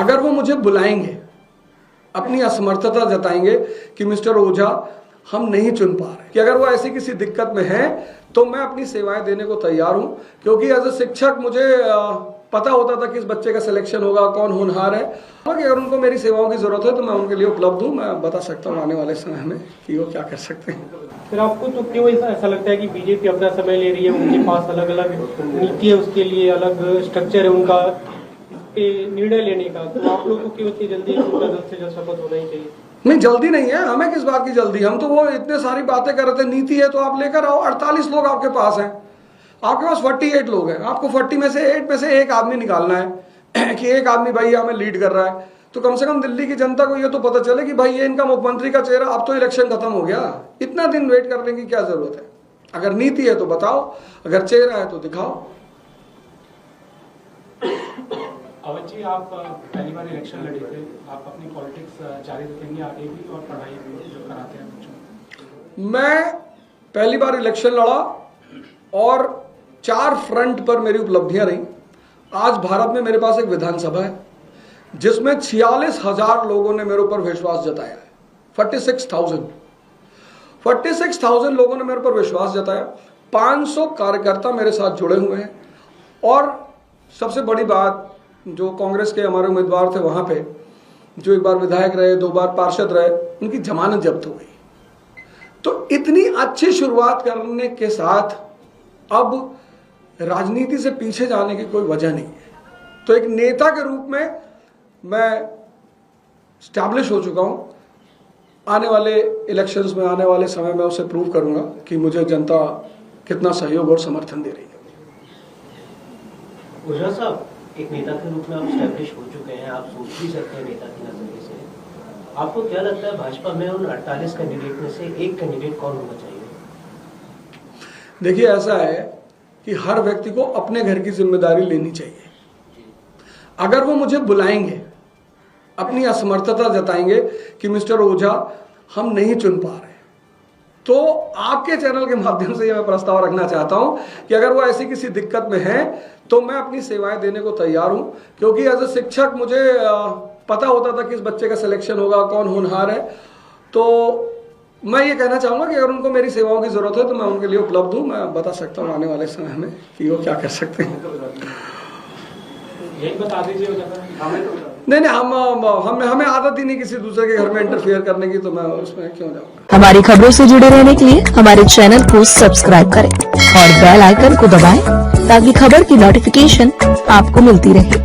अगर वो मुझे बुलाएंगे, अपनी असमर्थता जताएंगे कि मिस्टर ओझा हम नहीं चुन पा रहे, कि अगर वो ऐसी किसी दिक्कत में है तो मैं अपनी सेवाएं देने को तैयार हूं, क्योंकि एज ए शिक्षक मुझे पता होता था कि इस बच्चे का सिलेक्शन होगा, कौन होनहार है। कि अगर उनको मेरी सेवाओं की जरूरत है तो मैं उनके लिए उपलब्ध हूं। मैं बता सकता हूं आने वाले समय में कि वो क्या कर सकते हैं। फिर आपको तो क्यों ऐसा लगता है कि बीजेपी अपना समय ले रही है, उनके पास अलग अलग नीति है, उसके लिए अलग स्ट्रक्चर है उनका निर्णय लेने का, तो आप लोग को क्यों इतनी जल्दी जल्द से जल्द शपथ होना ही चाहिए? नहीं, जल्दी नहीं है, हमें किस बात की जल्दी, हम तो वो इतने सारी बातें कर रहे थे। नीति है तो आप लेकर आओ, 48 लोग आपके पास हैं, आपके पास 48 लोग हैं, आपको 40 में से 8 में से एक आदमी निकालना है कि एक आदमी भाई हमें लीड कर रहा है, तो कम से कम दिल्ली की जनता को ये तो पता चले कि भाई ये इनका मुख्यमंत्री का चेहरा। अब तो इलेक्शन खत्म हो गया, इतना दिन वेट करने की क्या जरूरत है? अगर नीति है तो बताओ, अगर चेहरा है तो दिखाओ। अवध जी, आप पहली बार इलेक्शन लड़े थे, आप अपनी पॉलिटिक्स जारी रखेंगे आगे भी और पढ़ाई भी जो कराते हैं बच्चों? मैं पहली बार इलेक्शन लड़ा और 4 फ्रंट पर मेरी उपलब्धियां रही। आज भारत में मेरे पास एक विधानसभा है जिसमें 46,000 लोगों ने मेरे ऊपर विश्वास जताया है। 46,000 लोगों ने मेरे ऊपर विश्वास जताया। 500 कार्यकर्ता मेरे साथ जुड़े हुए हैं। और सबसे बड़ी बात, जो कांग्रेस के हमारे उम्मीदवार थे वहां पे, जो एक बार विधायक रहे, 2 बार पार्षद रहे, उनकी जमानत जब्त हो गई। तो इतनी अच्छी शुरुआत करने के साथ अब राजनीति से पीछे जाने की कोई वजह नहीं है। तो एक नेता के रूप में मैं स्टैब्लिश हो चुका हूं। आने वाले इलेक्शंस में, आने वाले समय में उसे प्रूव करूंगा कि मुझे जनता कितना सहयोग और समर्थन दे रही है। ओझा साहब, एक नेता के रूप में आप स्टैब्लिश हो चुके हैं, आप सोच भी सकते हैं नेता के नजरिए से। आपको क्या लगता है भाजपा में उन 48 कैंडिडेट में से एक कैंडिडेट कौन होना चाहिए? देखिए, ऐसा है कि हर व्यक्ति को अपने घर की जिम्मेदारी लेनी चाहिए। अगर वो मुझे बुलाएंगे, अपनी असमर्थता जताएंगे कि मिस्टर ओझा हम नहीं चुन पा रहे, तो आपके चैनल के माध्यम से मैं प्रस्ताव रखना चाहता हूं कि अगर वो ऐसी किसी दिक्कत में है तो मैं अपनी सेवाएं देने को तैयार हूं, क्योंकि एज ए शिक्षक मुझे पता होता था कि इस बच्चे का सिलेक्शन होगा, कौन होनहार है। तो मैं ये कहना चाहूंगा कि अगर उनको मेरी सेवाओं की जरूरत है तो मैं उनके लिए उपलब्ध हूं। मैं बता सकता हूं आने वाले समय में कि वो क्या कर सकते हैं। यही बता दीजिए। नहीं, हमें आदत ही नहीं किसी दूसरे के घर में इंटरफेयर करने की, तो मैं उसमें क्यों जाऊंगा। हमारी खबरों से जुड़े रहने के लिए हमारे चैनल को सब्सक्राइब करें और बेल आइकन को दबाएं ताकि खबर की नोटिफिकेशन आपको मिलती रहे।